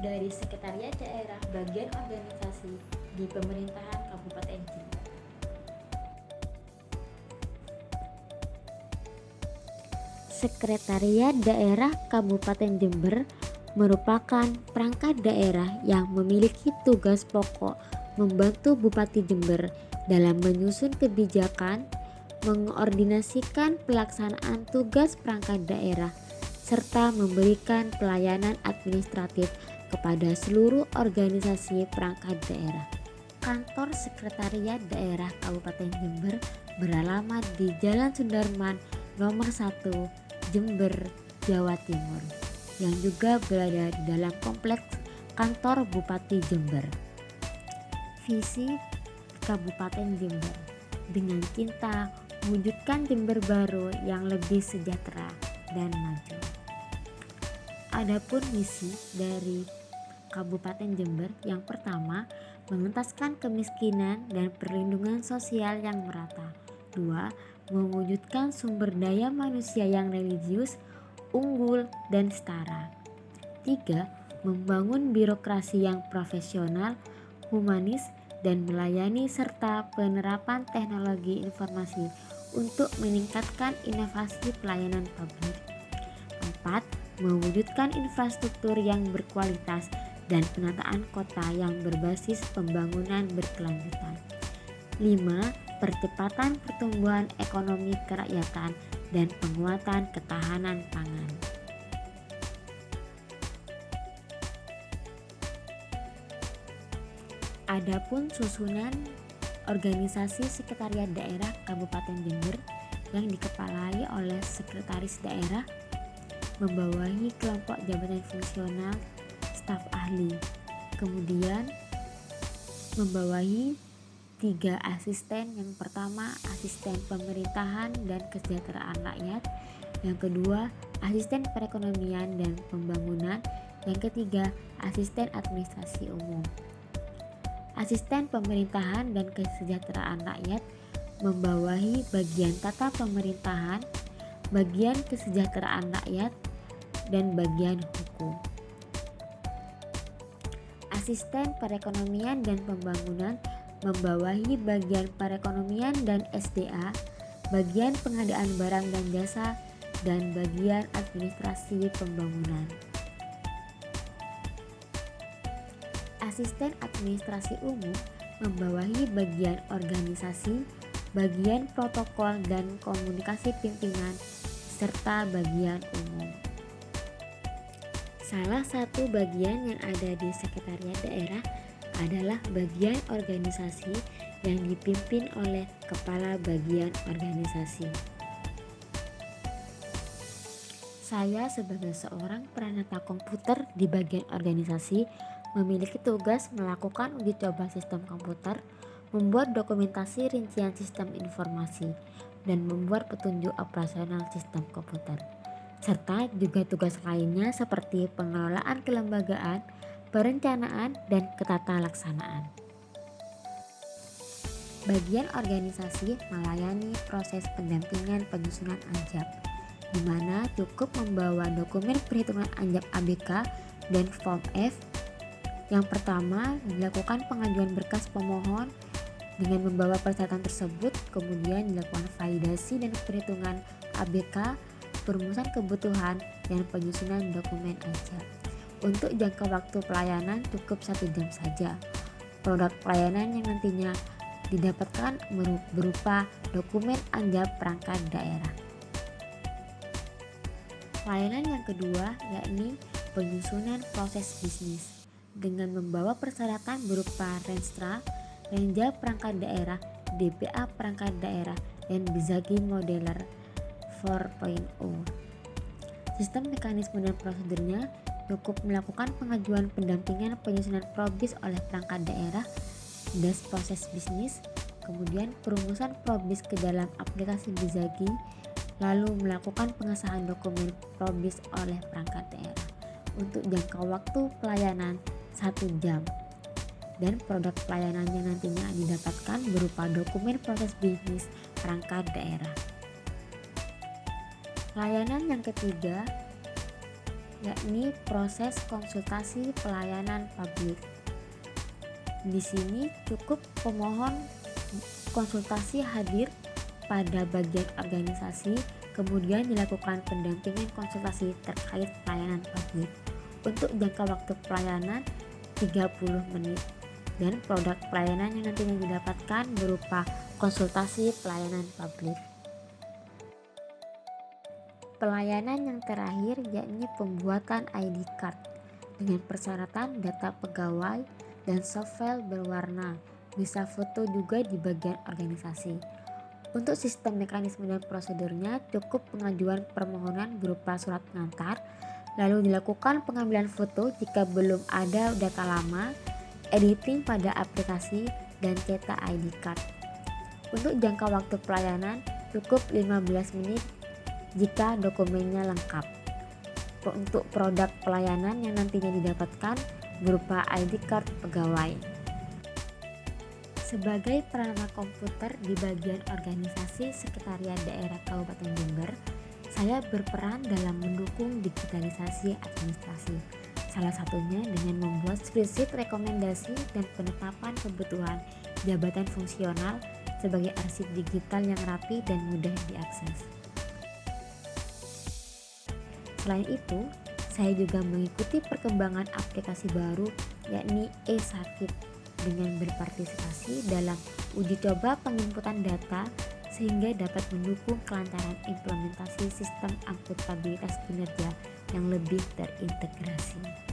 dari Sekretariat Daerah Bagian Organisasi di Pemerintahan Kabupaten Jember. Sekretariat Daerah Kabupaten Jember merupakan perangkat daerah yang memiliki tugas pokok membantu Bupati Jember dalam menyusun kebijakan, mengordinasikan pelaksanaan tugas perangkat daerah, serta memberikan pelayanan administratif kepada seluruh organisasi perangkat daerah. Kantor Sekretariat Daerah Kabupaten Jember beralamat di Jalan Sudarman nomor 1, Jember, Jawa Timur, yang juga berada di dalam kompleks kantor Bupati Jember. Visi Kabupaten Jember dengan cinta mewujudkan Jember baru yang lebih sejahtera dan maju. Adapun misi dari Kabupaten Jember yang pertama, mengentaskan kemiskinan dan perlindungan sosial yang merata. 2. Mewujudkan sumber daya manusia yang religius, unggul, dan setara. 3. Membangun birokrasi yang profesional, humanis, dan melayani serta penerapan teknologi informasi untuk meningkatkan inovasi pelayanan publik. 4. Mewujudkan infrastruktur yang berkualitas dan penataan kota yang berbasis pembangunan berkelanjutan. 5. Percepatan pertumbuhan ekonomi kerakyatan dan penguatan ketahanan pangan. Adapun susunan organisasi Sekretariat Daerah Kabupaten Jember yang dikepalai oleh Sekretaris Daerah, membawahi kelompok jabatan fungsional, staf ahli, kemudian membawahi 3 asisten. Yang pertama, asisten pemerintahan dan kesejahteraan rakyat. Yang kedua, asisten perekonomian dan pembangunan. Yang ketiga, asisten administrasi umum. Asisten pemerintahan dan kesejahteraan rakyat membawahi bagian tata pemerintahan, bagian kesejahteraan rakyat, dan bagian hukum. Asisten perekonomian dan pembangunan membawahi bagian perekonomian dan SDA, bagian pengadaan barang dan jasa, dan bagian administrasi pembangunan. Asisten administrasi umum membawahi bagian organisasi, bagian protokol dan komunikasi pimpinan, serta bagian umum. Salah satu bagian yang ada di Sekretariat Daerah adalah bagian organisasi yang dipimpin oleh Kepala Bagian Organisasi. Saya sebagai seorang peranata komputer di bagian organisasi memiliki tugas melakukan uji coba sistem komputer, membuat dokumentasi rincian sistem informasi, dan membuat petunjuk operasional sistem komputer. Serta juga tugas lainnya seperti pengelolaan kelembagaan, perencanaan, dan ketatalaksanaan. Bagian organisasi melayani proses pendampingan penyusunan ANJAP, di mana cukup membawa dokumen perhitungan ANJAP ABK dan Form F. Yang pertama, dilakukan pengajuan berkas pemohon dengan membawa persyaratan tersebut, kemudian dilakukan validasi dan perhitungan ABK, perumusan kebutuhan, dan penyusunan dokumen ANJAP. Untuk jangka waktu pelayanan cukup 1 jam saja. Produk pelayanan yang nantinya didapatkan berupa dokumen ANJAP perangkat daerah. Layanan yang kedua yakni penyusunan proses bisnis dengan membawa persyaratan berupa Renstra, Renja perangkat daerah, DPA perangkat daerah, dan Bizagi Modeler 4.0. Sistem mekanisme dan prosedurnya cukup melakukan pengajuan pendampingan penyusunan probis oleh perangkat daerah, das proses bisnis, kemudian perumusan probis ke dalam aplikasi Bizagi, lalu melakukan pengesahan dokumen probis oleh perangkat daerah. Untuk jangka waktu pelayanan 1 jam, dan produk pelayanan yang nantinya didapatkan berupa dokumen proses bisnis perangkat daerah. Layanan yang ketiga yakni proses konsultasi pelayanan publik. Di sini cukup pemohon konsultasi hadir pada bagian organisasi, kemudian dilakukan pendampingan konsultasi terkait pelayanan publik. Untuk jangka waktu pelayanan 30 menit dan produk pelayanan yang nantinya didapatkan berupa konsultasi pelayanan publik. Pelayanan yang terakhir yakni pembuatan ID card dengan persyaratan data pegawai dan soft file berwarna, bisa foto juga di bagian organisasi. Untuk sistem mekanisme dan prosedurnya cukup pengajuan permohonan berupa surat pengantar, lalu dilakukan pengambilan foto jika belum ada data lama, editing pada aplikasi, dan cetak ID card. Untuk jangka waktu pelayanan cukup 15 menit jika dokumennya lengkap. Untuk produk pelayanan yang nantinya didapatkan berupa ID card pegawai. Sebagai penerima komputer di bagian organisasi Sekretariat Daerah Kabupaten Jember, saya berperan dalam mendukung digitalisasi administrasi. Salah satunya dengan membuat spreadsheet rekomendasi dan penetapan kebutuhan jabatan fungsional sebagai arsip digital yang rapi dan mudah diakses. Selain itu, saya juga mengikuti perkembangan aplikasi baru yakni e-Sakit dengan berpartisipasi dalam uji coba penginputan data sehingga dapat mendukung kelancaran implementasi sistem akuntabilitas kinerja yang lebih terintegrasi.